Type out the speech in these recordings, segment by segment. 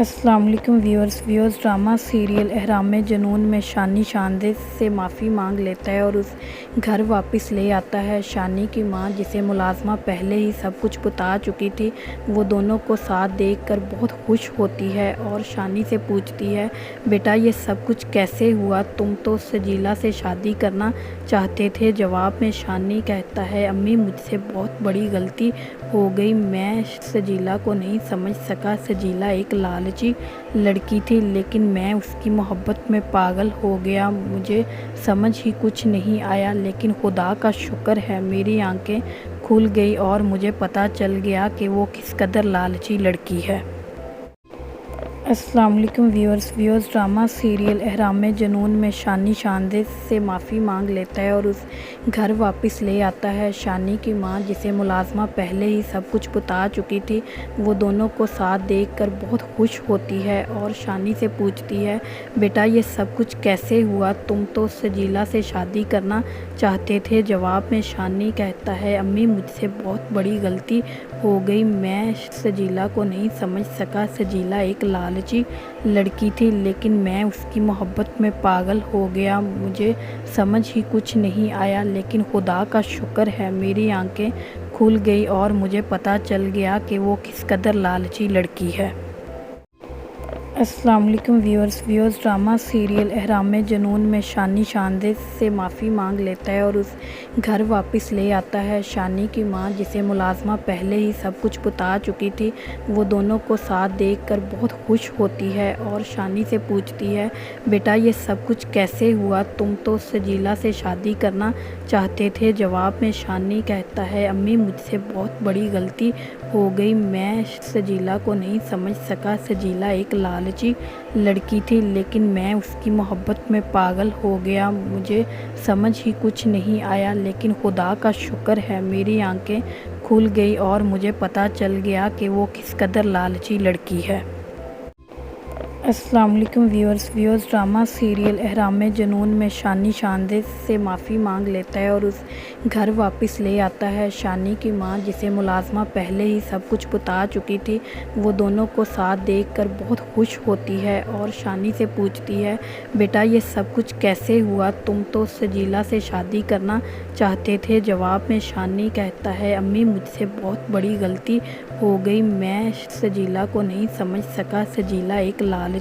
السلام علیکم viewers drama serial احرام جنون میں شانی شاندے سے معافی مانگ لیتا ہے اور اس گھر واپس لے آتا ہے۔ شانی کی ماں، جسے ملازمہ پہلے ہی سب کچھ بتا چکی تھی، وہ دونوں کو ساتھ دیکھ کر بہت خوش ہوتی ہے اور شانی سے پوچھتی ہے، بیٹا یہ سب کچھ کیسے ہوا؟ تم تو سجیلا سے شادی کرنا چاہتے تھے۔ جواب میں شانی کہتا ہے، امی مجھ سے بہت بڑی غلطی ہو گئی، میں سجیلا کو نہیں سمجھ سکا۔ سجیلا ایک لالچی لڑکی تھی، لیکن میں اس کی محبت میں پاگل ہو گیا، مجھے سمجھ ہی کچھ نہیں آیا، لیکن خدا کا شکر ہے میری آنکھیں کھل گئی اور مجھے پتہ چل گیا کہ وہ کس قدر لالچی لڑکی ہے۔ السلام علیکم ویورز ڈرامہ سیریل احرام جنون میں شانی شاندے سے معافی مانگ لیتا ہے اور اس گھر واپس لے آتا ہے۔ شانی کی ماں، جسے ملازمہ پہلے ہی سب کچھ بتا چکی تھی، وہ دونوں کو ساتھ دیکھ کر بہت خوش ہوتی ہے اور شانی سے پوچھتی ہے، بیٹا یہ سب کچھ کیسے ہوا؟ تم تو سجیلا سے شادی کرنا چاہتے تھے۔ جواب میں شانی کہتا ہے، امی مجھ سے بہت بڑی غلطی ہو گئی، میں سجیلا کو نہیں سمجھ سکا۔ سجیلا ایک لالچی لڑکی تھی، لیکن میں اس کی محبت میں پاگل ہو گیا، مجھے سمجھ ہی کچھ نہیں آیا، لیکن خدا کا شکر ہے میری آنکھیں کھل گئی اور مجھے پتہ چل گیا کہ وہ کس قدر لالچی لڑکی ہے۔ السلام علیکم ویورز ڈرامہ سیریل احرام جنون میں شانی شاندے سے معافی مانگ لیتا ہے اور اس گھر واپس لے آتا ہے۔ شانی کی ماں، جسے ملازمہ پہلے ہی سب کچھ بتا چکی تھی، وہ دونوں کو ساتھ دیکھ کر بہت خوش ہوتی ہے اور شانی سے پوچھتی ہے، بیٹا یہ سب کچھ کیسے ہوا؟ تم تو سجیلا سے شادی کرنا چاہتے تھے۔ جواب میں شانی کہتا ہے، امی مجھ سے بہت بڑی غلطی ہو گئی، میں سجیلا کو نہیں سمجھ سکا۔ سجیلا ایک لالچی لڑکی تھی، لیکن میں اس کی محبت میں پاگل ہو گیا، مجھے سمجھ ہی کچھ نہیں آیا، لیکن خدا کا شکر ہے میری آنکھیں کھل گئی اور مجھے پتہ چل گیا کہ وہ کس قدر لالچی لڑکی ہے۔ السلام علیکم ویورز ڈرامہ سیریل احرام جنون میں شانی شاندے سے معافی مانگ لیتا ہے اور اس گھر واپس لے آتا ہے۔ شانی کی ماں، جسے ملازمہ پہلے ہی سب کچھ بتا چکی تھی، وہ دونوں کو ساتھ دیکھ کر بہت خوش ہوتی ہے اور شانی سے پوچھتی ہے، بیٹا یہ سب کچھ کیسے ہوا؟ تم تو سجیلا سے شادی کرنا چاہتے تھے۔ جواب میں شانی کہتا ہے، امی مجھ سے بہت بڑی غلطی ہو گئی، میں سجیلا کو نہیں سمجھ سکا۔ سجیلا ایک لالچی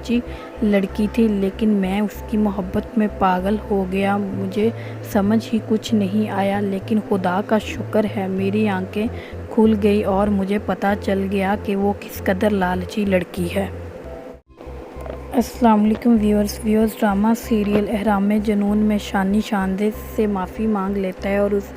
لڑکی تھی، لیکن میں اس کی محبت میں پاگل ہو گیا، مجھے سمجھ ہی کچھ نہیں آیا، لیکن خدا کا شکر ہے میری آنکھیں کھل گئی اور مجھے پتہ چل گیا کہ وہ کس قدر لالچی لڑکی ہے۔ السلام علیکم ویورز ڈرامہ سیریل احرام جنون میں شانی شاندے سے معافی مانگ لیتا ہے اور اس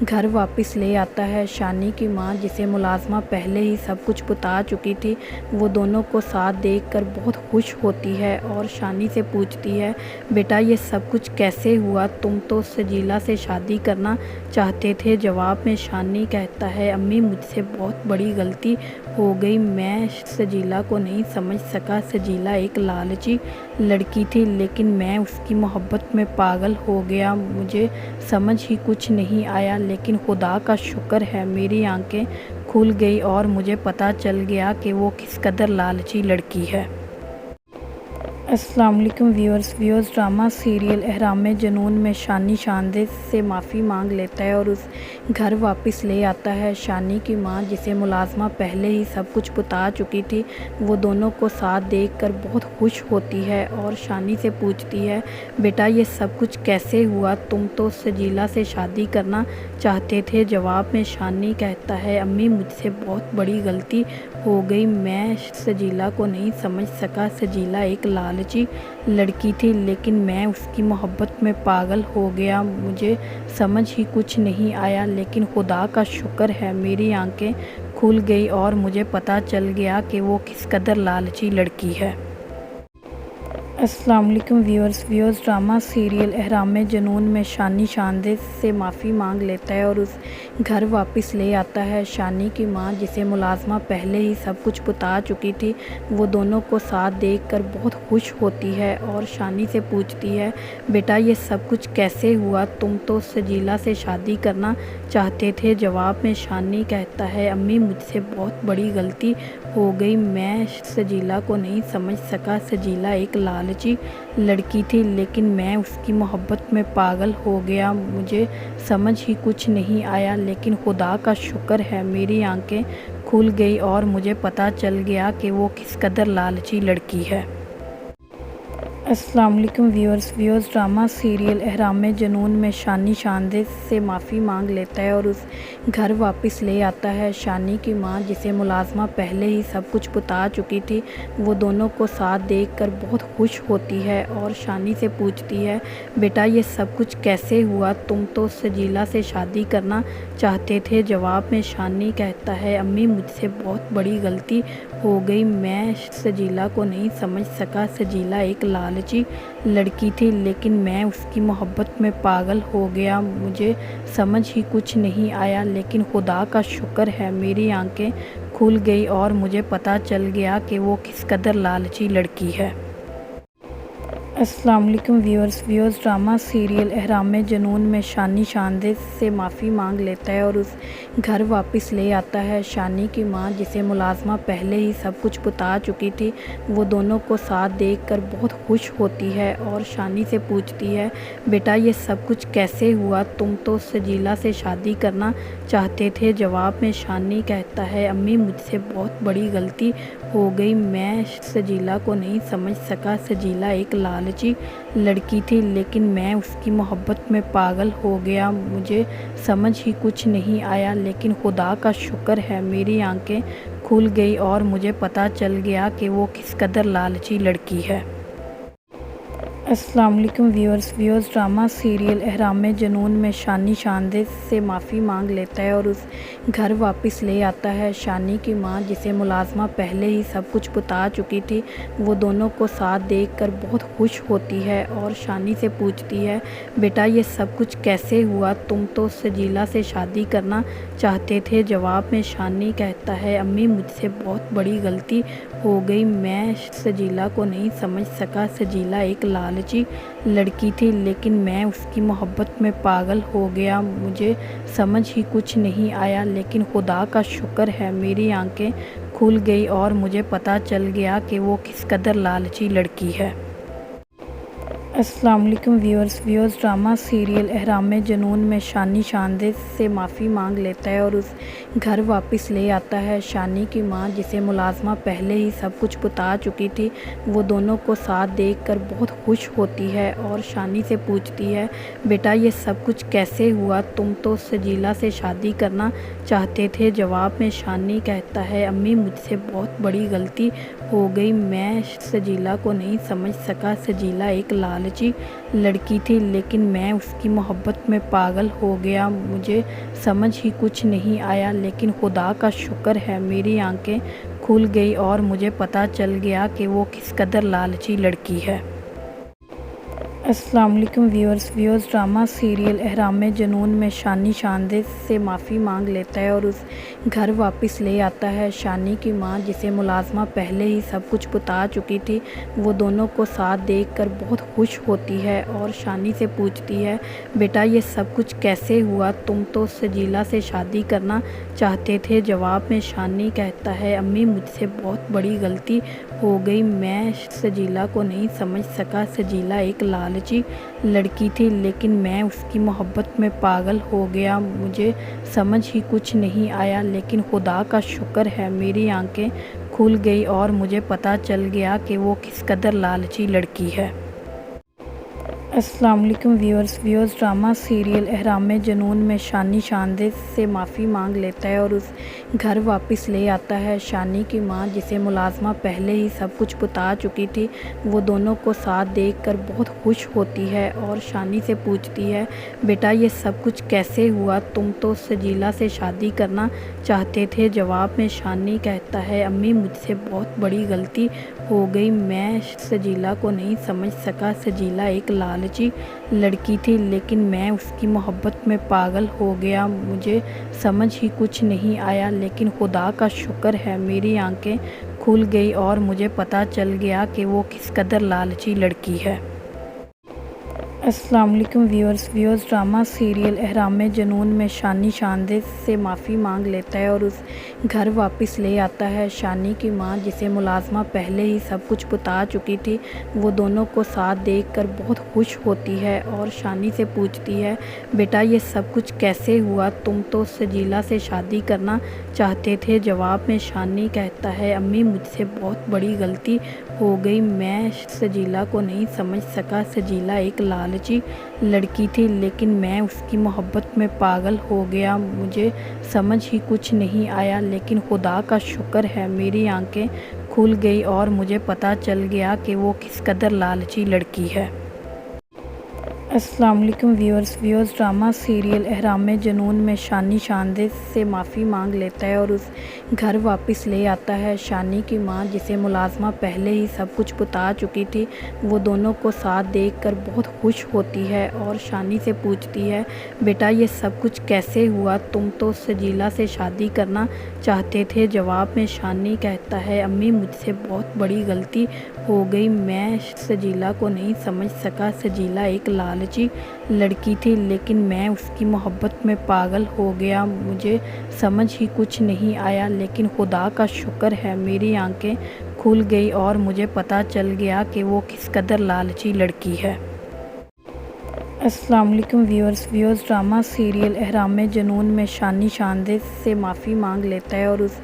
گھر واپس لے آتا ہے۔ شانی کی ماں، جسے ملازمہ پہلے ہی سب کچھ بتا چکی تھی، وہ دونوں کو ساتھ دیکھ کر بہت خوش ہوتی ہے اور شانی سے پوچھتی ہے، بیٹا یہ سب کچھ کیسے ہوا؟ تم تو سجیلا سے شادی کرنا چاہتے تھے۔ جواب میں شانی کہتا ہے، امی مجھ سے بہت بڑی غلطی ہو گئی، میں سجیلا کو نہیں سمجھ سکا۔ سجیلا ایک لالچی لڑکی تھی، لیکن میں اس کی محبت میں پاگل ہو گیا، مجھے سمجھ ہی کچھ نہیں آیا، لیکن خدا کا شکر ہے میری آنکھیں کھل گئی اور مجھے پتہ چل گیا کہ وہ کس قدر لالچی لڑکی ہے۔ السلام علیکم ویورز ڈرامہ سیریل احرام جنون میں شانی شاندے سے معافی مانگ لیتا ہے اور اس گھر واپس لے آتا ہے۔ شانی کی ماں، جسے ملازمہ پہلے ہی سب کچھ بتا چکی تھی، وہ دونوں کو ساتھ دیکھ کر بہت خوش ہوتی ہے اور شانی سے پوچھتی ہے، بیٹا یہ سب کچھ کیسے ہوا؟ تم تو سجیلا سے شادی کرنا چاہتے تھے۔ جواب میں شانی کہتا ہے، امی مجھ سے بہت بڑی غلطی ہو گئی، میں سجیلا کو نہیں سمجھ سکا۔ سجیلا ایک لالچی لڑکی تھی، لیکن میں اس کی محبت میں پاگل ہو گیا، مجھے سمجھ ہی کچھ نہیں آیا، لیکن خدا کا شکر ہے میری آنکھیں کھل گئی اور مجھے پتہ چل گیا کہ وہ کس قدر لالچی لڑکی ہے۔ السلام علیکم ویورز ڈرامہ سیریل احرام جنون میں شانی شاندے سے معافی مانگ لیتا ہے اور اس گھر واپس لے آتا ہے۔ شانی کی ماں جسے ملازمہ پہلے ہی سب کچھ بتا چکی تھی وہ دونوں کو ساتھ دیکھ کر بہت خوش ہوتی ہے اور شانی سے پوچھتی ہے بیٹا یہ سب کچھ کیسے ہوا، تم تو سجیلا سے شادی کرنا چاہتے تھے۔ جواب میں شانی کہتا ہے امی مجھ سے بہت بڑی غلطی ہو گئی، میں سجیلا کو نہیں سمجھ سکا۔ سجیلا ایک لالچی لڑکی تھی لیکن میں اس کی محبت میں پاگل ہو گیا، مجھے سمجھ ہی کچھ نہیں آیا، لیکن خدا کا شکر ہے میری آنکھیں کھل گئی اور مجھے پتہ چل گیا کہ وہ کس قدر لالچی لڑکی ہے۔ السلام علیکم ویورز ڈرامہ سیریل احرام جنون میں شانی شاندے سے معافی مانگ لیتا ہے اور اس گھر واپس لے آتا ہے۔ شانی کی ماں جسے ملازمہ پہلے ہی سب کچھ بتا چکی تھی وہ دونوں کو ساتھ دیکھ کر بہت خوش ہوتی ہے اور شانی سے پوچھتی ہے بیٹا یہ سب کچھ کیسے ہوا، تم تو سجیلا سے شادی کرنا چاہتے تھے۔ جواب میں شانی کہتا ہے امی مجھ سے بہت بڑی غلطی ہو گئی، میں سجیلا کو نہیں سمجھ سکا۔ سجیلا ایک لالچی لڑکی تھی لیکن میں اس کی محبت میں پاگل ہو گیا، مجھے سمجھ ہی کچھ نہیں آیا، لیکن خدا کا شکر ہے میری آنکھیں کھل گئی اور مجھے پتہ چل گیا کہ وہ کس قدر لالچی لڑکی ہے۔ السلام علیکم ویورز ڈرامہ سیریل احرام جنون میں شانی شاندے سے معافی مانگ لیتا ہے اور اس گھر واپس لے آتا ہے۔ شانی کی ماں جسے ملازمہ پہلے ہی سب کچھ بتا چکی تھی وہ دونوں کو ساتھ دیکھ کر بہت خوش ہوتی ہے اور شانی سے پوچھتی ہے بیٹا یہ سب کچھ کیسے ہوا، تم تو سجیلا سے شادی کرنا چاہتے تھے۔ جواب میں شانی کہتا ہے امی مجھ سے بہت بڑی غلطی ہو گئی، میں سجیلا کو نہیں سمجھ سکا۔ سجیلا ایک لالچی لڑکی تھی لیکن میں اس کی محبت میں پاگل ہو گیا، مجھے سمجھ ہی کچھ نہیں آیا، لیکن خدا کا شکر ہے میری آنکھیں کھل گئی اور مجھے پتہ چل گیا کہ وہ کس قدر لالچی لڑکی ہے۔ السلام علیکم ویورز ڈرامہ سیریل احرام جنون میں شانی شاندے سے معافی مانگ لیتا ہے اور اس گھر واپس لے آتا ہے۔ شانی کی ماں جسے ملازمہ پہلے ہی سب کچھ بتا چکی تھی وہ دونوں کو ساتھ دیکھ کر بہت خوش ہوتی ہے اور شانی سے پوچھتی ہے بیٹا یہ سب کچھ کیسے ہوا، تم تو سجیلا سے شادی کرنا چاہتے تھے۔ جواب میں شانی کہتا ہے امی مجھ سے بہت بڑی غلطی ہو گئی، میں سجیلا کو نہیں سمجھ سکا۔ سجیلا ایک لالچی لڑکی تھی لیکن میں اس کی محبت میں پاگل ہو گیا، مجھے سمجھ ہی کچھ نہیں آیا، لیکن خدا کا شکر ہے میری آنکھیں کھل گئی اور مجھے پتہ چل گیا کہ وہ کس قدر لالچی لڑکی ہے۔ السلام علیکم ویورز ڈرامہ سیریل احرام جنون میں شانی شاندے سے معافی مانگ لیتا ہے اور اس گھر واپس لے آتا ہے۔ شانی کی ماں جسے ملازمہ پہلے ہی سب کچھ بتا چکی تھی وہ دونوں کو ساتھ دیکھ کر بہت خوش ہوتی ہے اور شانی سے پوچھتی ہے بیٹا یہ سب کچھ کیسے ہوا، تم تو سجیلا سے شادی کرنا چاہتے تھے۔ جواب میں شانی کہتا ہے امی مجھ سے بہت بڑی غلطی ہو گئی، میں سجیلا کو نہیں سمجھ سکا۔ سجیلا ایک لالچی لڑکی تھی لیکن میں اس کی محبت میں پاگل ہو گیا، مجھے سمجھ ہی کچھ نہیں آیا، لیکن خدا کا شکر ہے میری آنکھیں کھل گئی اور مجھے پتہ چل گیا کہ وہ کس قدر لالچی لڑکی ہے۔ السلام علیکم ویورز ڈرامہ سیریل احرام جنون میں شانی شاندے سے معافی مانگ لیتا ہے اور اس گھر واپس لے آتا ہے۔ شانی کی ماں جسے ملازمہ پہلے ہی سب کچھ بتا چکی تھی وہ دونوں کو ساتھ دیکھ کر بہت خوش ہوتی ہے اور شانی سے پوچھتی ہے بیٹا یہ سب کچھ کیسے ہوا، تم تو سجیلا سے شادی کرنا چاہتے تھے۔ جواب میں شانی کہتا ہے امی مجھ سے بہت بڑی غلطی ہو گئی، میں سجیلا کو نہیں سمجھ سکا۔ سجیلا ایک لالچی لڑکی تھی لیکن میں اس کی محبت میں پاگل ہو گیا، مجھے سمجھ ہی کچھ نہیں آیا، لیکن خدا کا شکر ہے میری آنکھیں کھل گئی اور مجھے پتہ چل گیا کہ وہ کس قدر لالچی لڑکی ہے۔ السلام علیکم ویورز ڈرامہ سیریل احرام جنون میں شانی شاندے سے معافی مانگ لیتا ہے اور اس گھر واپس لے آتا ہے۔ شانی کی ماں جسے ملازمہ پہلے ہی سب کچھ بتا چکی تھی وہ دونوں کو ساتھ دیکھ کر بہت خوش ہوتی ہے اور شانی سے پوچھتی ہے، بیٹا یہ سب کچھ کیسے ہوا؟ تم تو سجیلا سے شادی کرنا چاہتے تھے۔ جواب میں شانی کہتا ہے، امی مجھ سے بہت بڑی غلطی ہو گئی، میں سجیلا کو نہیں سمجھ سکا۔ سجیلا ایک لالچی لڑکی تھی لیکن میں اس کی محبت میں پاگل ہو گیا، مجھے سمجھ ہی کچھ نہیں آیا، لیکن خدا کا شکر ہے میری آنکھیں کھل گئی اور مجھے پتہ چل گیا کہ وہ کس قدر لالچی لڑکی ہے۔ السلام علیکم ویورز ڈرامہ سیریل احرام جنون میں شانی شاندے سے معافی مانگ لیتا ہے اور اس گھر واپس لے آتا ہے۔ شانی کی ماں جسے ملازمہ پہلے ہی سب کچھ بتا چکی تھی وہ دونوں کو ساتھ دیکھ کر بہت خوش ہوتی ہے اور شانی سے پوچھتی ہے، بیٹا یہ سب کچھ کیسے ہوا؟ تم تو سجیلا سے شادی کرنا چاہتے تھے۔ جواب میں شانی کہتا ہے، امی مجھ سے بہت بڑی غلطی ہو گئی، میں سجیلا کو نہیں سمجھ سکا۔ سجیلا ایک لالچی لڑکی تھی لیکن میں اس کی محبت میں پاگل ہو گیا، مجھے سمجھ ہی کچھ نہیں آیا، لیکن خدا کا شکر ہے میری آنکھیں کھل گئی اور مجھے پتہ چل گیا کہ وہ کس قدر لالچی لڑکی ہے۔ السلام علیکم ویورز ڈرامہ سیریل احرام جنون میں شانی شاندے سے معافی مانگ لیتا ہے اور اس گھر واپس لے آتا ہے۔ شانی کی ماں جسے ملازمہ پہلے ہی سب کچھ بتا چکی تھی وہ دونوں کو ساتھ دیکھ کر بہت خوش ہوتی ہے اور شانی سے پوچھتی ہے، بیٹا یہ سب کچھ کیسے ہوا؟ تم تو سجیلا سے شادی کرنا چاہتے تھے۔ جواب میں شانی کہتا ہے، امی مجھ سے بہت بڑی غلطی ہو گئی، میں سجیلا کو نہیں سمجھ سکا۔ سجیلا ایک لالچی لڑکی تھی لیکن میں اس کی محبت میں پاگل ہو گیا، مجھے سمجھ ہی کچھ نہیں آیا، لیکن خدا کا شکر ہے میری آنکھیں کھل گئی اور مجھے پتہ چل گیا کہ وہ کس قدر لالچی لڑکی ہے۔ السلام علیکم ویورز ڈرامہ سیریل احرام جنون میں شانی شاندے سے معافی مانگ لیتا ہے اور اس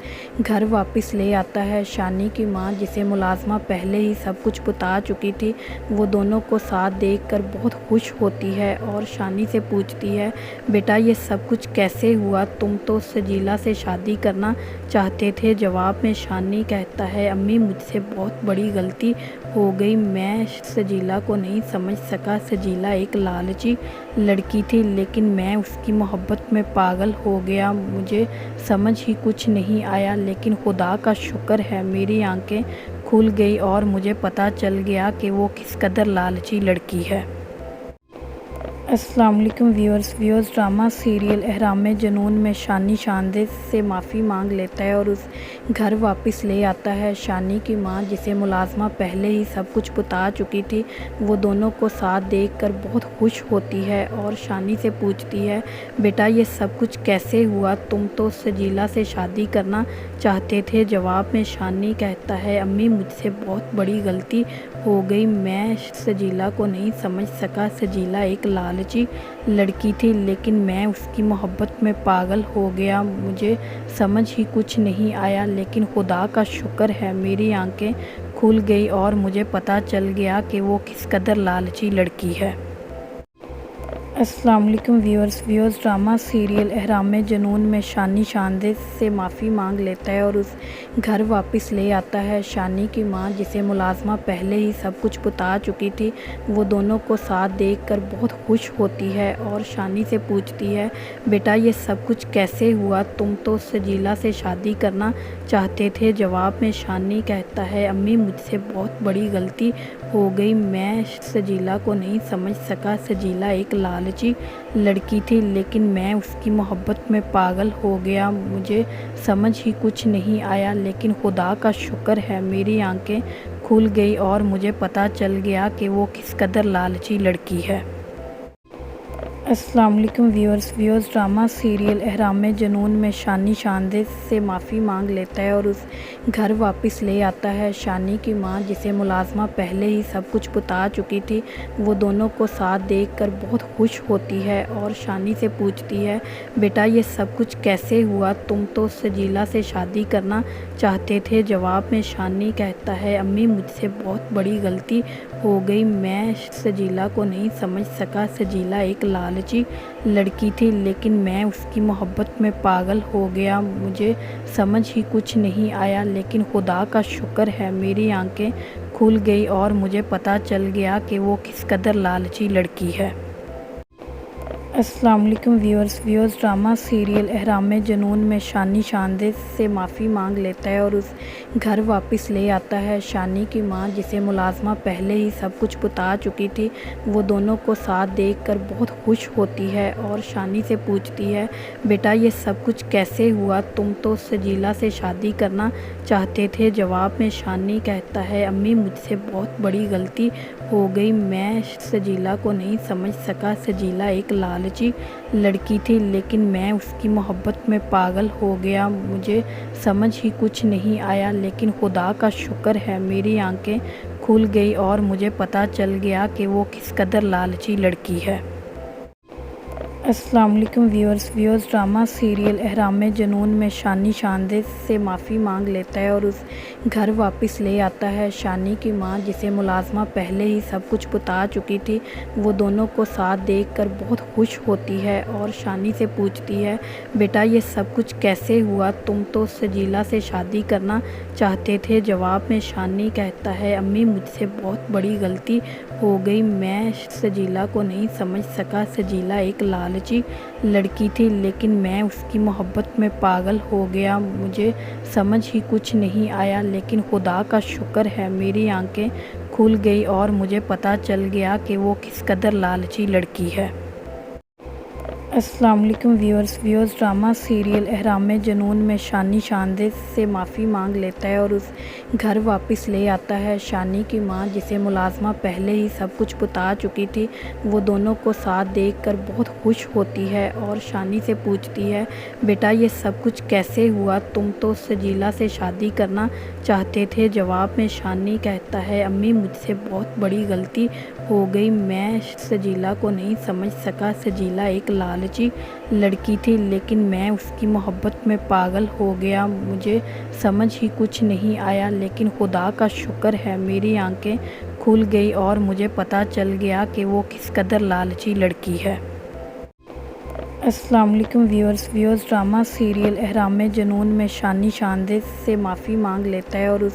گھر واپس لے آتا ہے۔ شانی کی ماں جسے ملازمہ پہلے ہی سب کچھ بتا چکی تھی وہ دونوں کو ساتھ دیکھ کر بہت خوش ہوتی ہے اور شانی سے پوچھتی ہے، بیٹا یہ سب کچھ کیسے ہوا؟ تم تو سجیلا سے شادی کرنا چاہتے تھے۔ جواب میں شانی کہتا ہے، امی مجھ سے بہت بڑی غلطی ہو گئی، میں سجیلا کو نہیں سمجھ سکا۔ سجیلا ایک لالچی لڑکی تھی لیکن میں اس کی محبت میں پاگل ہو گیا، مجھے سمجھ ہی کچھ نہیں آیا، لیکن خدا کا شکر ہے میری آنکھیں کھل گئی اور مجھے پتہ چل گیا کہ وہ کس قدر لالچی لڑکی ہے۔ السلام علیکم ویورز ڈرامہ سیریل احرام جنون میں شانی شاندے سے معافی مانگ لیتا ہے اور اس گھر واپس لے آتا ہے۔ شانی کی ماں جسے ملازمہ پہلے ہی سب کچھ بتا چکی تھی وہ دونوں کو ساتھ دیکھ کر بہت خوش ہوتی ہے اور شانی سے پوچھتی ہے، بیٹا یہ سب کچھ کیسے ہوا؟ تم تو سجیلا سے شادی کرنا چاہتے تھے۔ جواب میں شانی کہتا ہے، امی مجھ سے بہت بڑی غلطی ہو گئی، میں سجیلا کو نہیں سمجھ سکا۔ سجیلا ایک لالچی لڑکی تھی لیکن میں اس کی محبت میں پاگل ہو گیا، مجھے سمجھ ہی کچھ نہیں آیا، لیکن خدا کا شکر ہے میری آنکھیں کھل گئی اور مجھے پتہ چل گیا کہ وہ کس قدر لالچی لڑکی ہے۔ السلام علیکم ویورز ڈرامہ سیریل احرام جنون میں شانی شاندے سے معافی مانگ لیتا ہے اور اس گھر واپس لے آتا ہے۔ شانی کی ماں جسے ملازمہ پہلے ہی سب کچھ بتا چکی تھی وہ دونوں کو ساتھ دیکھ کر بہت خوش ہوتی ہے اور شانی سے پوچھتی ہے، بیٹا یہ سب کچھ کیسے ہوا؟ تم تو سجیلا سے شادی کرنا چاہتے تھے۔ جواب میں شانی کہتا ہے، امی مجھ سے بہت بڑی غلطی ہو گئی، میں سجیلا کو نہیں سمجھ سکا۔ سجیلا ایک لالچی لڑکی تھی لیکن میں اس کی محبت میں پاگل ہو گیا، مجھے سمجھ ہی کچھ نہیں آیا، لیکن خدا کا شکر ہے میری آنکھیں کھل گئی اور مجھے پتہ چل گیا کہ وہ کس قدر لالچی لڑکی ہے۔ السلام علیکم ویورز ڈرامہ سیریل احرام جنون میں شانی شاندے سے معافی مانگ لیتا ہے اور اس گھر واپس لے آتا ہے۔ شانی کی ماں جسے ملازمہ پہلے ہی سب کچھ بتا چکی تھی وہ دونوں کو ساتھ دیکھ کر بہت خوش ہوتی ہے اور شانی سے پوچھتی ہے بیٹا یہ سب کچھ کیسے ہوا، تم تو سجیلا سے شادی کرنا چاہتے تھے۔ جواب میں شانی کہتا ہے امی مجھ سے بہت بڑی غلطی ہو گئی، میں سجیلا کو نہیں سمجھ سکا۔ سجیلا ایک لالچی لڑکی تھی لیکن میں اس کی محبت میں پاگل ہو گیا، مجھے سمجھ ہی کچھ نہیں آیا، لیکن خدا کا شکر ہے میری آنکھیں کھل گئی اور مجھے پتہ چل گیا کہ وہ کس قدر لالچی لڑکی ہے۔ السلام علیکم ویورز ڈرامہ سیریل احرام جنون میں شانی شاندے سے معافی مانگ لیتا ہے اور اس گھر واپس لے آتا ہے۔ شانی کی ماں جسے ملازمہ پہلے ہی سب کچھ بتا چکی تھی وہ دونوں کو ساتھ دیکھ کر بہت خوش ہوتی ہے اور شانی سے پوچھتی ہے بیٹا یہ سب کچھ کیسے ہوا، تم تو سجیلا سے شادی کرنا چاہتے تھے۔ جواب میں شانی کہتا ہے امی مجھ سے بہت بڑی غلطی ہو گئی، میں سجیلا کو نہیں سمجھ سکا۔ سجیلا ایک لالچی لڑکی تھی لیکن میں اس کی محبت میں پاگل ہو گیا، مجھے سمجھ ہی کچھ نہیں آیا، لیکن خدا کا شکر ہے میری آنکھیں کھل گئی اور مجھے پتہ چل گیا کہ وہ کس قدر لالچی لڑکی ہے۔ السلام علیکم ویورز ڈرامہ سیریل احرام جنون میں شانی شاندے سے معافی مانگ لیتا ہے اور اس گھر واپس لے آتا ہے۔ شانی کی ماں جسے ملازمہ پہلے ہی سب کچھ بتا چکی تھی وہ دونوں کو ساتھ دیکھ کر بہت خوش ہوتی ہے اور شانی سے پوچھتی ہے بیٹا یہ سب کچھ کیسے ہوا، تم تو سجیلا سے شادی کرنا چاہتے تھے۔ جواب میں شانی کہتا ہے امی مجھ سے بہت بڑی غلطی ہو گئی، میں سجیلا کو نہیں سمجھ سکا۔ سجیلا ایک لالچی لڑکی تھی لیکن میں اس کی محبت میں پاگل ہو گیا، مجھے سمجھ ہی کچھ نہیں آیا، لیکن خدا کا شکر ہے میری آنکھیں کھل گئی اور مجھے پتہ چل گیا کہ وہ کس قدر لالچی لڑکی ہے۔ السلام علیکم ویورز ڈرامہ سیریل احرام جنون میں شانی شاندے سے معافی مانگ لیتا ہے اور اس گھر واپس لے آتا ہے۔ شانی کی ماں جسے ملازمہ پہلے ہی سب کچھ بتا چکی تھی وہ دونوں کو ساتھ دیکھ کر بہت خوش ہوتی ہے اور شانی سے پوچھتی ہے بیٹا یہ سب کچھ کیسے ہوا، تم تو سجیلا سے شادی کرنا چاہتے تھے۔ جواب میں شانی کہتا ہے امی مجھ سے بہت بڑی غلطی ہو گئی، میں سجیلا کو نہیں سمجھ سکا۔ سجیلا ایک لالچی لڑکی تھی لیکن میں اس کی محبت میں پاگل ہو گیا، مجھے سمجھ ہی کچھ نہیں آیا، لیکن خدا کا شکر ہے میری آنکھیں کھل گئی اور مجھے پتہ چل گیا کہ وہ کس قدر لالچی لڑکی ہے۔ السلام علیکم ویورز ڈرامہ سیریل احرام جنون میں شانی شاندے سے معافی مانگ لیتا ہے اور اس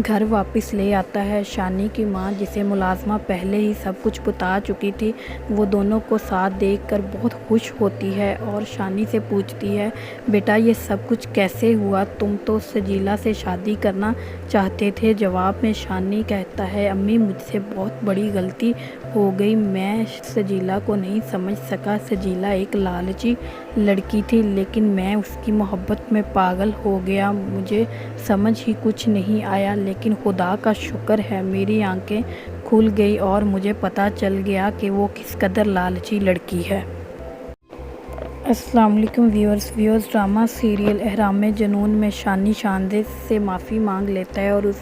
گھر واپس لے آتا ہے۔ شانی کی ماں جسے ملازمہ پہلے ہی سب کچھ بتا چکی تھی وہ دونوں کو ساتھ دیکھ کر بہت خوش ہوتی ہے اور شانی سے پوچھتی ہے بیٹا یہ سب کچھ کیسے ہوا، تم تو سجیلا سے شادی کرنا چاہتے تھے۔ جواب میں شانی کہتا ہے امی مجھ سے بہت بڑی غلطی ہو گئی، میں سجیلا کو نہیں سمجھ سکا۔ سجیلا ایک لالچی لڑکی تھی لیکن میں اس کی محبت میں پاگل ہو گیا، مجھے سمجھ ہی کچھ نہیں آیا، لیکن خدا کا شکر ہے میری آنکھیں کھل گئی اور مجھے پتہ چل گیا کہ وہ کس قدر لالچی لڑکی ہے۔ السلام علیکم ویورز ڈرامہ سیریل احرام جنون میں شانی شاندے سے معافی مانگ لیتا ہے اور اس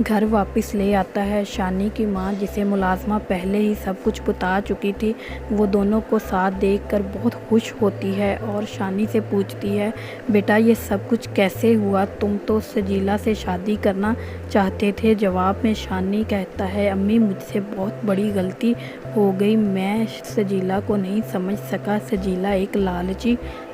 گھر واپس لے آتا ہے۔ شانی کی ماں جسے ملازمہ پہلے ہی سب کچھ بتا چکی تھی وہ دونوں کو ساتھ دیکھ کر بہت خوش ہوتی ہے اور شانی سے پوچھتی ہے بیٹا یہ سب کچھ کیسے ہوا، تم تو سجیلا سے شادی کرنا چاہتے تھے۔ جواب میں شانی کہتا ہے امی مجھ سے بہت بڑی غلطی ہو گئی، میں سجیلا کو نہیں سمجھ سکا۔ سجیلا ایک لالچی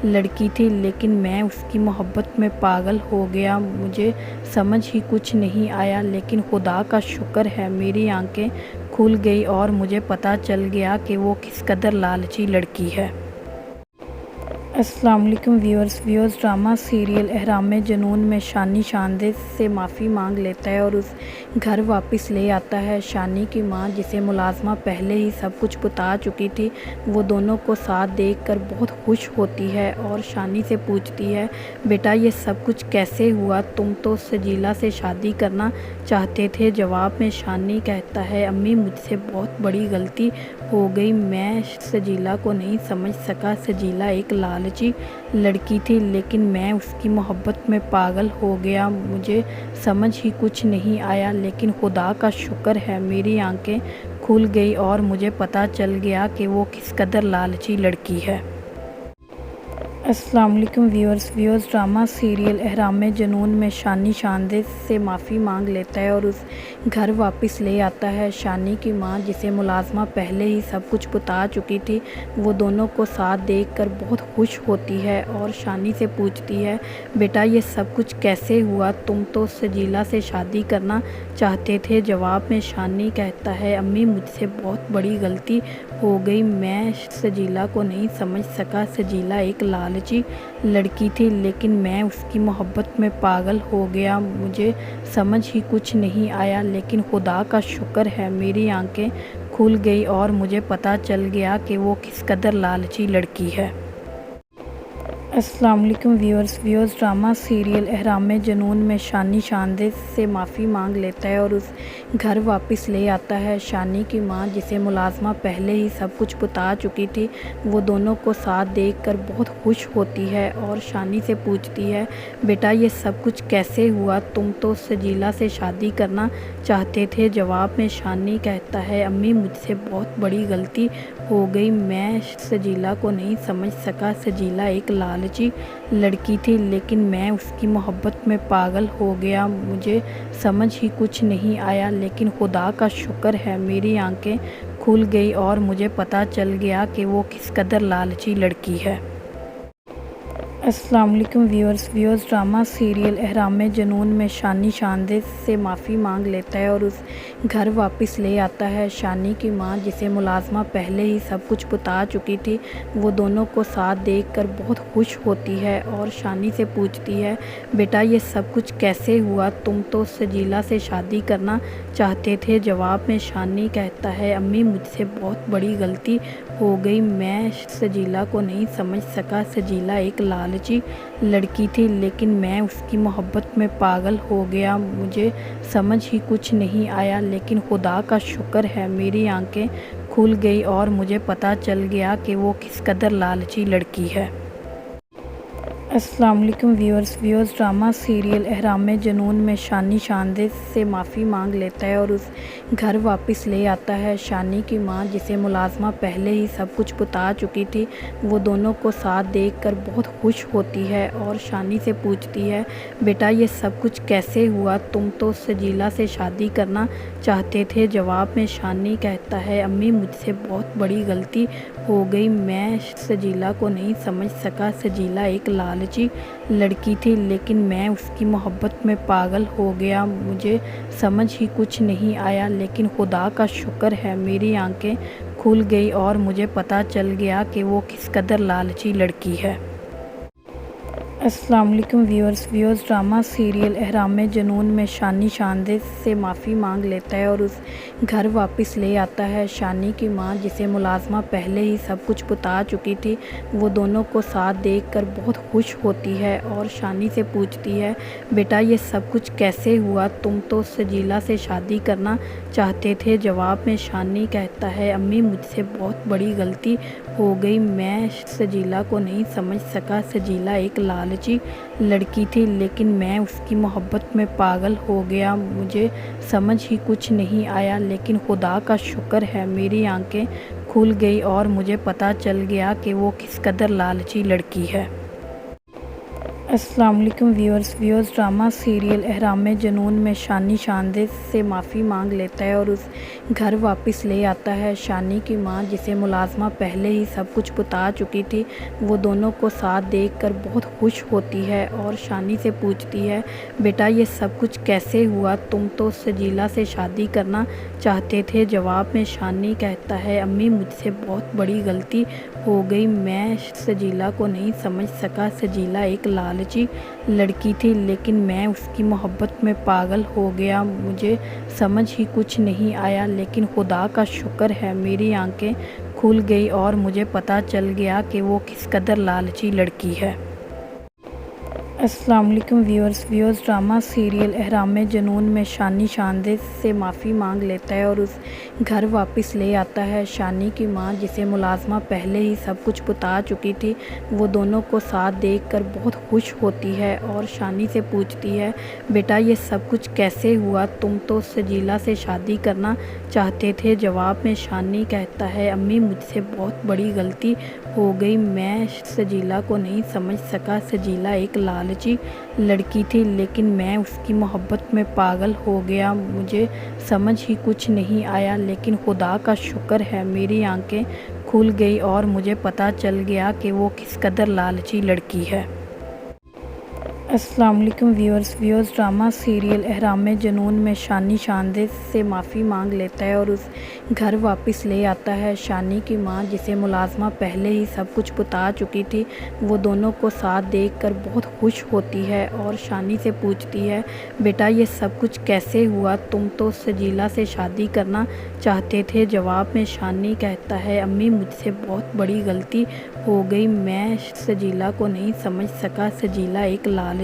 لڑکی تھی لیکن میں اس کی محبت میں پاگل ہو گیا، مجھے سمجھ ہی کچھ نہیں آیا، لیکن خدا کا شکر ہے میری آنکھیں کھل گئی اور مجھے پتہ چل گیا کہ وہ کس قدر لالچی لڑکی ہے۔ السلام علیکم ویورز ڈرامہ سیریل احرام جنون میں شانی شاندے سے معافی مانگ لیتا ہے اور اس گھر واپس لے آتا ہے۔ شانی کی ماں جسے ملازمہ پہلے ہی سب کچھ بتا چکی تھی وہ دونوں کو ساتھ دیکھ کر بہت خوش ہوتی ہے اور شانی سے پوچھتی ہے بیٹا یہ سب کچھ کیسے ہوا، تم تو سجیلا سے شادی کرنا چاہتے تھے۔ جواب میں شانی کہتا ہے امی مجھ سے بہت بڑی غلطی ہو گئی۔ میں سجیلا کو نہیں سمجھ سکا۔ سجیلا ایک لالچی لڑکی تھی، لیکن میں اس کی محبت میں پاگل ہو گیا۔ مجھے سمجھ ہی کچھ نہیں آیا، لیکن خدا کا شکر ہے میری آنکھیں کھل گئی اور مجھے پتہ چل گیا کہ وہ کس قدر لالچی لڑکی ہے۔ السلام علیکم ویورز ڈرامہ سیریل احرام جنون میں شانی شاندے سے معافی مانگ لیتا ہے اور اس گھر واپس لے آتا ہے۔ شانی کی ماں، جسے ملازمہ پہلے ہی سب کچھ بتا چکی تھی، وہ دونوں کو ساتھ دیکھ کر بہت خوش ہوتی ہے اور شانی سے پوچھتی ہے، بیٹا یہ سب کچھ کیسے ہوا؟ تم تو سجیلا سے شادی کرنا چاہتے تھے۔ جواب میں شانی کہتا ہے، امی مجھ سے بہت بڑی غلطی ہو گئی۔ میں سجیلا کو نہیں سمجھ سکا۔ سجیلا ایک لالچی لڑکی تھی، لیکن میں اس کی محبت میں پاگل ہو گیا۔ مجھے سمجھ ہی کچھ نہیں آیا، لیکن خدا کا شکر ہے میری آنکھیں کھل گئی اور مجھے پتہ چل گیا کہ وہ کس قدر لالچی لڑکی ہے۔ السلام علیکم ویورز ڈرامہ سیریل احرام جنون میں شانی شاندے سے معافی مانگ لیتا ہے اور اس گھر واپس لے آتا ہے۔ شانی کی ماں، جسے ملازمہ پہلے ہی سب کچھ بتا چکی تھی، وہ دونوں کو ساتھ دیکھ کر بہت خوش ہوتی ہے اور شانی سے پوچھتی ہے، بیٹا یہ سب کچھ کیسے ہوا؟ تم تو سجیلا سے شادی کرنا چاہتے تھے۔ جواب میں شانی کہتا ہے، امی مجھ سے بہت بڑی غلطی ہو گئی۔ میں سجیلا کو نہیں سمجھ سکا۔ سجیلا ایک لالچی لڑکی تھی، لیکن میں اس کی محبت میں پاگل ہو گیا۔ مجھے سمجھ ہی کچھ نہیں آیا، لیکن خدا کا شکر ہے میری آنکھیں کھل گئی اور مجھے پتہ چل گیا کہ وہ کس قدر لالچی لڑکی ہے۔ السلام علیکم ویورز ڈرامہ سیریل احرام جنون میں شانی شاندے سے معافی مانگ لیتا ہے اور اس گھر واپس لے آتا ہے۔ شانی کی ماں، جسے ملازمہ پہلے ہی سب کچھ بتا چکی تھی، وہ دونوں کو ساتھ دیکھ کر بہت خوش ہوتی ہے اور شانی سے پوچھتی ہے، بیٹا یہ سب کچھ کیسے ہوا؟ تم تو سجیلا سے شادی کرنا چاہتے تھے۔ جواب میں شانی کہتا ہے، امی مجھ سے بہت بڑی غلطی ہو گئی۔ میں سجیلا کو نہیں سمجھ سکا۔ سجیلا ایک لالچی لڑکی تھی، لیکن میں اس کی محبت میں پاگل ہو گیا۔ مجھے سمجھ ہی کچھ نہیں آیا، لیکن خدا کا شکر ہے میری آنکھیں کھل گئی اور مجھے پتہ چل گیا کہ وہ کس قدر لالچی لڑکی ہے۔ السلام علیکم ویورز ڈرامہ سیریل احرام جنون میں شانی شاندے سے معافی مانگ لیتا ہے اور اس گھر واپس لے آتا ہے۔ شانی کی ماں، جسے ملازمہ پہلے ہی سب کچھ بتا چکی تھی، وہ دونوں کو ساتھ دیکھ کر بہت خوش ہوتی ہے اور شانی سے پوچھتی ہے، بیٹا یہ سب کچھ کیسے ہوا؟ تم تو سجیلا سے شادی کرنا چاہتے تھے۔ جواب میں شانی کہتا ہے، امی مجھ سے بہت بڑی غلطی ہو گئی۔ میں سجیلا کو نہیں سمجھ سکا۔ سجیلا ایک لالچی لڑکی تھی، لیکن میں اس کی محبت میں پاگل ہو گیا۔ مجھے سمجھ ہی کچھ نہیں آیا، لیکن خدا کا شکر ہے میری آنکھیں کھل گئی اور مجھے پتہ چل گیا کہ وہ کس قدر لالچی لڑکی ہے۔ السلام علیکم ویورز ڈرامہ سیریل احرام جنون میں شانی شاندے سے معافی مانگ لیتا ہے اور اس گھر واپس لے آتا ہے۔ شانی کی ماں، جسے ملازمہ پہلے ہی سب کچھ بتا چکی تھی، وہ دونوں کو ساتھ دیکھ کر بہت خوش ہوتی ہے اور شانی سے پوچھتی ہے، بیٹا یہ سب کچھ کیسے ہوا؟ تم تو سجیلا سے شادی کرنا چاہتے تھے۔ جواب میں شانی کہتا ہے، امی مجھ سے بہت بڑی غلطی ہو گئی۔ میں سجیلا کو نہیں سمجھ سکا۔ سجیلا ایک لالچی لڑکی تھی، لیکن میں اس کی محبت میں پاگل ہو گیا۔ مجھے سمجھ ہی کچھ نہیں آیا، لیکن خدا کا شکر ہے میری آنکھیں کھل گئی اور مجھے پتہ چل گیا کہ وہ کس قدر لالچی لڑکی ہے۔ السلام علیکم ویورز ڈرامہ سیریل احرام جنون میں شانی شاندے سے معافی مانگ لیتا ہے اور اس گھر واپس لے آتا ہے۔ شانی کی ماں، جسے ملازمہ پہلے ہی سب کچھ بتا چکی تھی، وہ دونوں کو ساتھ دیکھ کر بہت خوش ہوتی ہے اور شانی سے پوچھتی ہے، بیٹا یہ سب کچھ کیسے ہوا؟ تم تو سجیلا سے شادی کرنا چاہتے تھے۔ جواب میں شانی کہتا ہے، امی مجھ سے بہت بڑی غلطی ہو گئی۔ میں سجیلا کو نہیں سمجھ سکا۔ سجیلا ایک لالچی لڑکی تھی، لیکن میں اس کی محبت میں پاگل ہو گیا۔ مجھے سمجھ ہی کچھ نہیں آیا، لیکن خدا کا شکر ہے میری آنکھیں کھل گئی اور مجھے پتہ چل گیا کہ وہ کس قدر لالچی لڑکی ہے۔ السلام علیکم ویورز ڈرامہ سیریل احرام جنون میں شانی شاندے سے معافی مانگ لیتا ہے اور اس گھر واپس لے آتا ہے۔ شانی کی ماں جسے ملازمہ پہلے ہی سب کچھ بتا چکی تھی وہ دونوں کو ساتھ دیکھ کر بہت خوش ہوتی ہے اور شانی سے پوچھتی ہے بیٹا یہ سب کچھ کیسے ہوا، تم تو سجیلا سے شادی کرنا چاہتے تھے۔ جواب میں شانی کہتا ہے امی مجھ سے بہت بڑی غلطی ہو گئی، میں سجیلا کو نہیں سمجھ سکا۔ سجیلا ایک لالچی لڑکی تھی لیکن میں اس کی محبت میں پاگل ہو گیا، مجھے سمجھ ہی کچھ نہیں آیا، لیکن خدا کا شکر ہے میری آنکھیں کھل گئی اور مجھے پتہ چل گیا کہ وہ کس قدر لالچی لڑکی ہے۔ السلام علیکم ویورز ڈرامہ سیریل احرام جنون میں شانی شاندے سے معافی مانگ لیتا ہے اور اس گھر واپس لے آتا ہے۔ شانی کی ماں جسے ملازمہ پہلے ہی سب کچھ بتا چکی تھی وہ دونوں کو ساتھ دیکھ کر بہت خوش ہوتی ہے اور شانی سے پوچھتی ہے بیٹا یہ سب کچھ کیسے ہوا، تم تو سجیلا سے شادی کرنا چاہتے تھے۔ جواب میں شانی کہتا ہے امی مجھ سے بہت بڑی غلطی ہو گئی، میں سجیلا کو نہیں سمجھ سکا۔ سجیلا ایک لالچی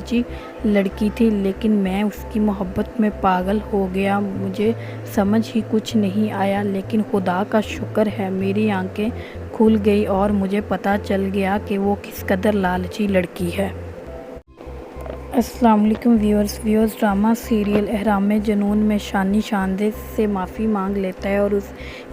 لڑکی تھی لیکن میں اس کی محبت میں پاگل ہو گیا، مجھے سمجھ ہی کچھ نہیں آیا، لیکن خدا کا شکر ہے میری آنکھیں کھل گئی اور مجھے پتہ چل گیا کہ وہ کس قدر لالچی لڑکی ہے۔ السلام علیکم ویورز ڈرامہ سیریل احرام جنون میں شانی شاندے سے معافی مانگ لیتا ہے اور اس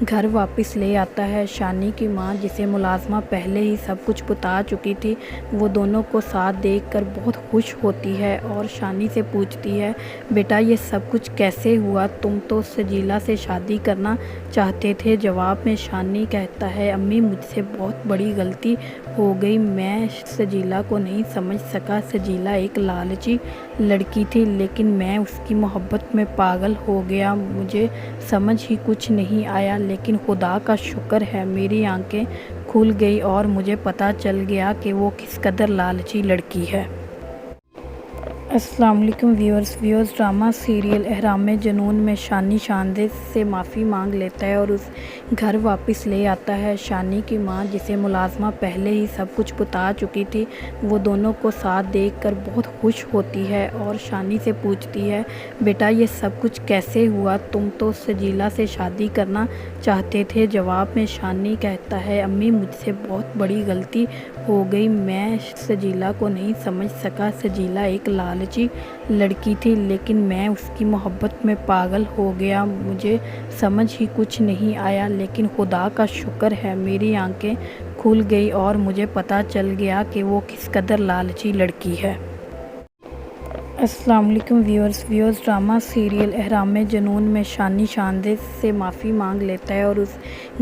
گھر واپس لے آتا ہے۔ شانی کی ماں جسے ملازمہ پہلے ہی سب کچھ بتا چکی تھی وہ دونوں کو ساتھ دیکھ کر بہت خوش ہوتی ہے اور شانی سے پوچھتی ہے بیٹا یہ سب کچھ کیسے ہوا، تم تو سجیلا سے شادی کرنا چاہتے تھے۔ جواب میں شانی کہتا ہے امی مجھ سے بہت بڑی غلطی ہو گئی، میں سجیلا کو نہیں سمجھ سکا۔ سجیلا ایک لالچی لڑکی تھی لیکن میں اس کی محبت میں پاگل ہو گیا، مجھے سمجھ ہی کچھ نہیں آیا، لیکن خدا کا شکر ہے میری آنکھیں کھل گئی اور مجھے پتہ چل گیا کہ وہ کس قدر لالچی لڑکی ہے۔ السلام علیکم ویورز ڈرامہ سیریل احرام جنون میں شانی شاندے سے معافی مانگ لیتا ہے اور اس گھر واپس لے آتا ہے۔ شانی کی ماں جسے ملازمہ پہلے ہی سب کچھ بتا چکی تھی وہ دونوں کو ساتھ دیکھ کر بہت خوش ہوتی ہے اور شانی سے پوچھتی ہے بیٹا یہ سب کچھ کیسے ہوا، تم تو سجیلا سے شادی کرنا چاہتے تھے۔ جواب میں شانی کہتا ہے امی مجھ سے بہت بڑی غلطی ہو گئی، میں سجیلا کو نہیں سمجھ سکا۔ سجیلا ایک لالچی لڑکی تھی لیکن میں اس کی محبت میں پاگل ہو گیا، مجھے سمجھ ہی کچھ نہیں آیا، لیکن خدا کا شکر ہے میری آنکھیں کھل گئی اور مجھے پتہ چل گیا کہ وہ کس قدر لالچی لڑکی ہے۔ السلام علیکم ویورز ڈرامہ سیریل احرام جنون میں شانی شاندے سے معافی مانگ لیتا ہے اور اس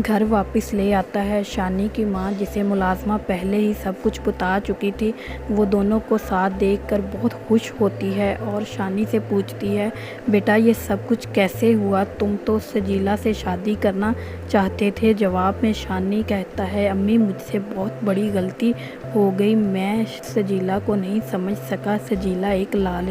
گھر واپس لے آتا ہے۔ شانی کی ماں جسے ملازمہ پہلے ہی سب کچھ بتا چکی تھی وہ دونوں کو ساتھ دیکھ کر بہت خوش ہوتی ہے اور شانی سے پوچھتی ہے بیٹا یہ سب کچھ کیسے ہوا، تم تو سجیلا سے شادی کرنا چاہتے تھے۔ جواب میں شانی کہتا ہے امی مجھ سے بہت بڑی غلطی ہو گئی، میں سجیلا کو نہیں سمجھ سکا۔ سجیلا ایک لالچی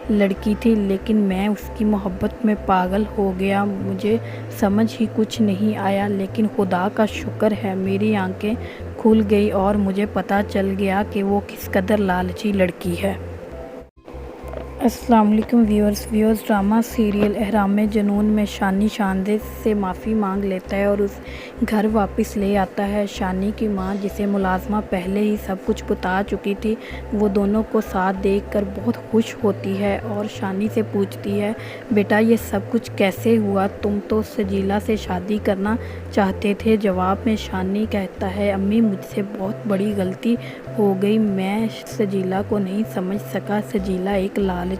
لڑکی تھی لیکن میں اس کی محبت میں پاگل ہو گیا، مجھے سمجھ ہی کچھ نہیں آیا، لیکن خدا کا شکر ہے میری آنکھیں کھل گئی اور مجھے پتہ چل گیا کہ وہ کس قدر لالچی لڑکی ہے۔ السلام علیکم ویورز ڈرامہ سیریل احرام جنون میں شانی شاندے سے معافی مانگ لیتا ہے اور اس گھر واپس لے آتا ہے۔ شانی کی ماں جسے ملازمہ پہلے ہی سب کچھ بتا چکی تھی وہ دونوں کو ساتھ دیکھ کر بہت خوش ہوتی ہے اور شانی سے پوچھتی ہے بیٹا یہ سب کچھ کیسے ہوا، تم تو سجیلا سے شادی کرنا چاہتے تھے۔ جواب میں شانی کہتا ہے امی مجھ سے بہت بڑی غلطی ہو گئی، میں سجیلا کو نہیں سمجھ سکا۔ سجیلا ایک لالچی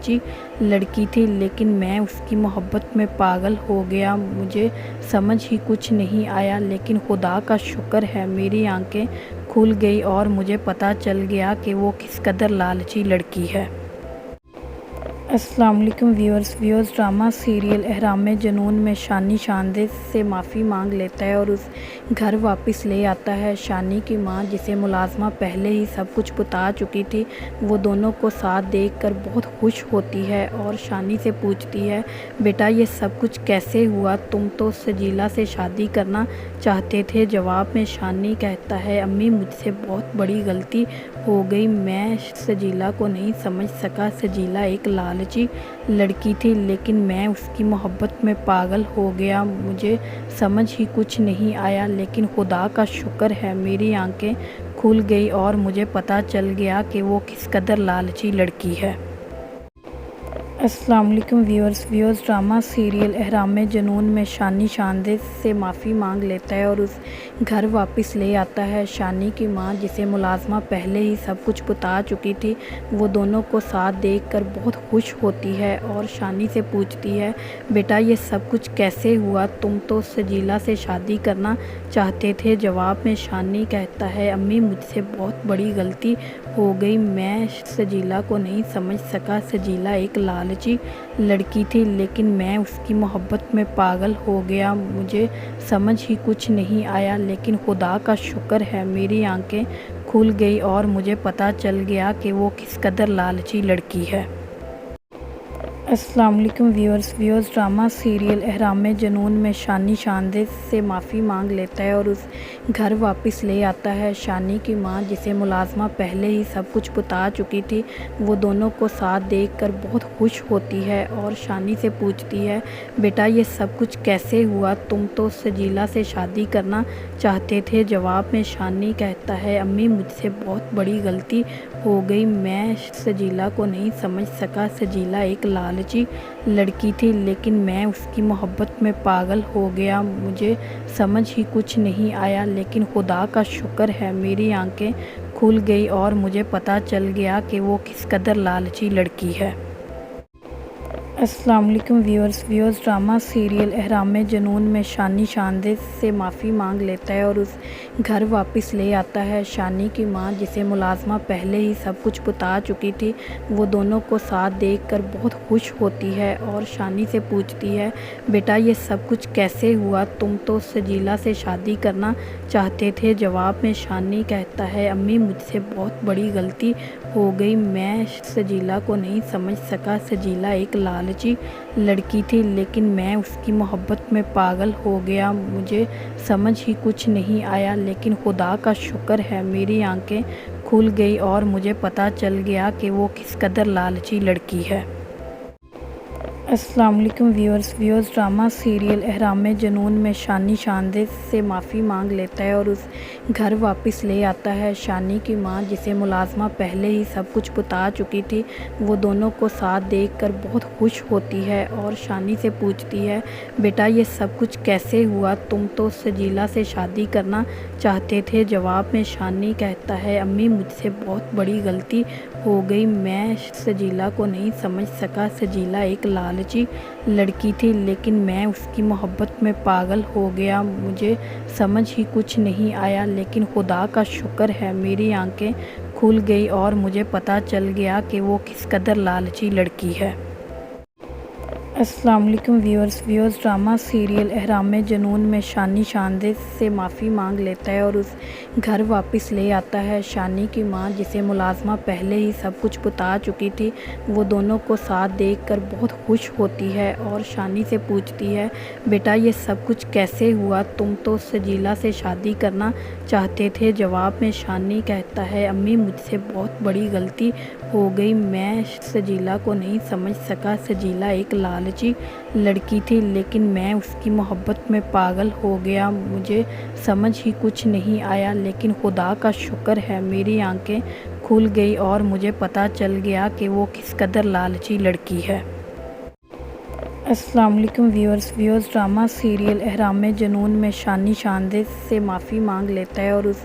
لڑکی تھی لیکن میں اس کی محبت میں پاگل ہو گیا، مجھے سمجھ ہی کچھ نہیں آیا، لیکن خدا کا شکر ہے میری آنکھیں کھل گئی اور مجھے پتہ چل گیا کہ وہ کس قدر لالچی لڑکی ہے۔ السلام علیکم ویورز ڈرامہ سیریل احرام جنون میں شانی شاندے سے معافی مانگ لیتا ہے اور اس گھر واپس لے آتا ہے۔ شانی کی ماں جسے ملازمہ پہلے ہی سب کچھ بتا چکی تھی وہ دونوں کو ساتھ دیکھ کر بہت خوش ہوتی ہے اور شانی سے پوچھتی ہے بیٹا یہ سب کچھ کیسے ہوا، تم تو سجیلا سے شادی کرنا چاہتے تھے۔ جواب میں شانی کہتا ہے امی مجھ سے بہت بڑی غلطی ہو گئی۔ میں سجیلا کو نہیں سمجھ سکا۔ سجیلا ایک لالچی لڑکی تھی، لیکن میں اس کی محبت میں پاگل ہو گیا۔ مجھے سمجھ ہی کچھ نہیں آیا، لیکن خدا کا شکر ہے میری آنکھیں کھل گئی اور مجھے پتہ چل گیا کہ وہ کس قدر لالچی لڑکی ہے۔ السلام علیکم ویورز ڈرامہ سیریل احرام جنون میں شانی شاندے سے معافی مانگ لیتا ہے اور اس گھر واپس لے آتا ہے۔ شانی کی ماں، جسے ملازمہ پہلے ہی سب کچھ بتا چکی تھی، وہ دونوں کو ساتھ دیکھ کر بہت خوش ہوتی ہے اور شانی سے پوچھتی ہے، بیٹا یہ سب کچھ کیسے ہوا؟ تم تو سجیلا سے شادی کرنا چاہتے تھے۔ جواب میں شانی کہتا ہے، امی مجھ سے بہت بڑی غلطی ہو گئی۔ میں سجیلا کو نہیں سمجھ سکا۔ سجیلا ایک لالچی لڑکی تھی، لیکن میں اس کی محبت میں پاگل ہو گیا۔ مجھے سمجھ ہی کچھ نہیں آیا، لیکن خدا کا شکر ہے میری آنکھیں کھل گئی اور مجھے پتہ چل گیا کہ وہ کس قدر لالچی لڑکی ہے۔ السلام علیکم ویورز ڈرامہ سیریل احرام جنون میں شانی شاندے سے معافی مانگ لیتا ہے اور اس گھر واپس لے آتا ہے۔ شانی کی ماں، جسے ملازمہ پہلے ہی سب کچھ بتا چکی تھی، وہ دونوں کو ساتھ دیکھ کر بہت خوش ہوتی ہے اور شانی سے پوچھتی ہے، بیٹا یہ سب کچھ کیسے ہوا؟ تم تو سجیلا سے شادی کرنا چاہتے تھے۔ جواب میں شانی کہتا ہے، امی مجھ سے بہت بڑی غلطی ہو گئی۔ میں سجیلا کو نہیں سمجھ سکا۔ سجیلا ایک لالچی لڑکی تھی، لیکن میں اس کی محبت میں پاگل ہو گیا۔ مجھے سمجھ ہی کچھ نہیں آیا، لیکن خدا کا شکر ہے میری آنکھیں کھل گئی اور مجھے پتہ چل گیا کہ وہ کس قدر لالچی لڑکی ہے۔ السلام علیکم ویورز ڈرامہ سیریل احرام جنون میں شانی شاندے سے معافی مانگ لیتا ہے اور اس گھر واپس لے آتا ہے۔ شانی کی ماں، جسے ملازمہ پہلے ہی سب کچھ بتا چکی تھی، وہ دونوں کو ساتھ دیکھ کر بہت خوش ہوتی ہے اور شانی سے پوچھتی ہے، بیٹا یہ سب کچھ کیسے ہوا؟ تم تو سجیلا سے شادی کرنا چاہتے تھے۔ جواب میں شانی کہتا ہے، امی مجھ سے بہت بڑی غلطی ہو گئی۔ میں سجیلا کو نہیں سمجھ سکا۔ سجیلا ایک لالچی لڑکی تھی، لیکن میں اس کی محبت میں پاگل ہو گیا۔ مجھے سمجھ ہی کچھ نہیں آیا، لیکن خدا کا شکر ہے میری آنکھیں کھل گئی اور مجھے پتہ چل گیا کہ وہ کس قدر لالچی لڑکی ہے۔ السلام علیکم ویورز ڈرامہ سیریل احرام جنون میں شانی شاندے سے معافی مانگ لیتا ہے اور اس گھر واپس لے آتا ہے۔ شانی کی ماں، جسے ملازمہ پہلے ہی سب کچھ بتا چکی تھی، وہ دونوں کو ساتھ دیکھ کر بہت خوش ہوتی ہے اور شانی سے پوچھتی ہے، بیٹا یہ سب کچھ کیسے ہوا؟ تم تو سجیلا سے شادی کرنا چاہتے تھے۔ جواب میں شانی کہتا ہے، امی مجھ سے بہت بڑی غلطی ہو گئی۔ میں سجیلا کو نہیں سمجھ سکا۔ سجیلا ایک لالچی لڑکی تھی، لیکن میں اس کی محبت میں پاگل ہو گیا۔ مجھے سمجھ ہی کچھ نہیں آیا، لیکن خدا کا شکر ہے میری آنکھیں کھل گئی اور مجھے پتہ چل گیا کہ وہ کس قدر لالچی لڑکی ہے۔ السلام علیکم ویورز ڈرامہ سیریل احرام جنون میں شانی شاندے سے معافی مانگ لیتا ہے اور اس گھر واپس لے آتا ہے۔ شانی کی ماں، جسے ملازمہ پہلے ہی سب کچھ بتا چکی تھی، وہ دونوں کو ساتھ دیکھ کر بہت خوش ہوتی ہے اور شانی سے پوچھتی ہے، بیٹا یہ سب کچھ کیسے ہوا؟ تم تو سجیلا سے شادی کرنا چاہتے تھے۔ جواب میں شانی کہتا ہے، امی مجھ سے بہت بڑی غلطی ہو گئی۔ میں سجیلا کو نہیں سمجھ سکا۔ سجیلا ایک لالچی لڑکی تھی، لیکن میں اس کی محبت میں پاگل ہو گیا۔ مجھے سمجھ ہی کچھ نہیں آیا، لیکن خدا کا شکر ہے میری آنکھیں کھل گئی اور مجھے پتہ چل گیا کہ وہ کس قدر لالچی لڑکی ہے۔ السلام علیکم ویورز ڈرامہ سیریل احرام جنون میں شانی شاندے سے معافی مانگ لیتا ہے اور اس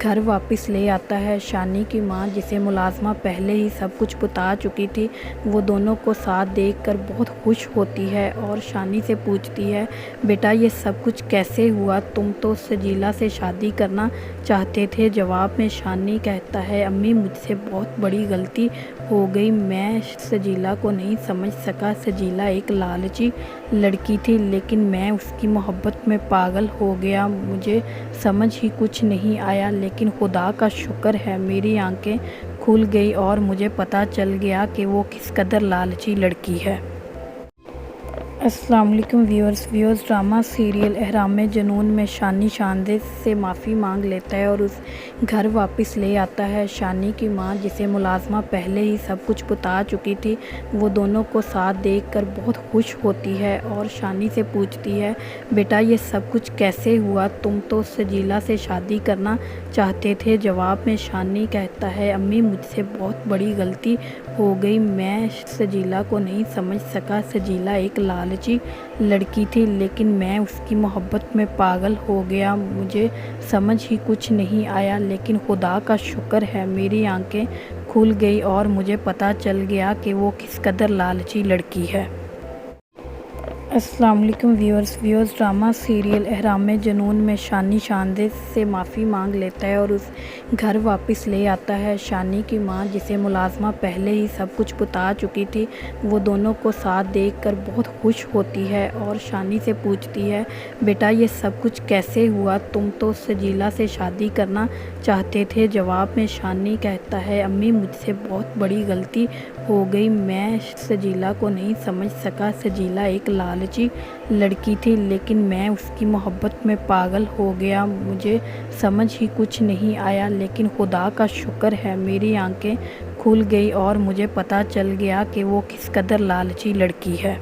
گھر واپس لے آتا ہے۔ شانی کی ماں، جسے ملازمہ پہلے ہی سب کچھ بتا چکی تھی، وہ دونوں کو ساتھ دیکھ کر بہت خوش ہوتی ہے اور شانی سے پوچھتی ہے، بیٹا یہ سب کچھ کیسے ہوا؟ تم تو سجیلا سے شادی کرنا چاہتے تھے۔ جواب میں شانی کہتا ہے، امی مجھ سے بہت بڑی غلطی ہو گئی۔ میں سجیلا کو نہیں سمجھ سکا۔ سجیلا ایک لالچی لڑکی تھی، لیکن میں اس کی محبت میں پاگل ہو گیا۔ مجھے سمجھ ہی کچھ نہیں آیا، لیکن خدا کا شکر ہے میری آنکھیں کھل گئی اور مجھے پتہ چل گیا کہ وہ کس قدر لالچی لڑکی ہے۔ السلام علیکم ویورز ڈرامہ سیریل احرام جنون میں شانی شاندے سے معافی مانگ لیتا ہے اور اس گھر واپس لے آتا ہے۔ شانی کی ماں جسے ملازمہ پہلے ہی سب کچھ بتا چکی تھی، وہ دونوں کو ساتھ دیکھ کر بہت خوش ہوتی ہے اور شانی سے پوچھتی ہے، بیٹا یہ سب کچھ کیسے ہوا؟ تم تو سجیلا سے شادی کرنا چاہتے تھے۔ جواب میں شانی کہتا ہے، امی مجھ سے بہت بڑی غلطی ہو گئی، میں سجیلا کو نہیں سمجھ سکا۔ سجیلا ایک لالچی لڑکی تھی لیکن میں اس کی محبت میں پاگل ہو گیا، مجھے سمجھ ہی کچھ نہیں آیا، لیکن خدا کا شکر ہے میری آنکھیں کھل گئی اور مجھے پتہ چل گیا کہ وہ کس قدر لالچی لڑکی ہے۔ السلام علیکم ویورز ڈرامہ سیریل احرام جنون میں شانی شاندے سے معافی مانگ لیتا ہے اور اس گھر واپس لے آتا ہے۔ شانی کی ماں جسے ملازمہ پہلے ہی سب کچھ بتا چکی تھی، وہ دونوں کو ساتھ دیکھ کر بہت خوش ہوتی ہے اور شانی سے پوچھتی ہے، بیٹا یہ سب کچھ کیسے ہوا؟ تم تو سجیلا سے شادی کرنا چاہتے تھے۔ جواب میں شانی کہتا ہے، امی مجھ سے بہت بڑی غلطی ہو گئی، میں سجیلا کو نہیں سمجھ سکا۔ سجیلا ایک لالچی لڑکی تھی لیکن میں اس کی محبت میں پاگل ہو گیا، مجھے سمجھ ہی کچھ نہیں آیا، لیکن خدا کا شکر ہے میری آنکھیں کھل گئی اور مجھے پتہ چل گیا کہ وہ کس قدر لالچی لڑکی ہے۔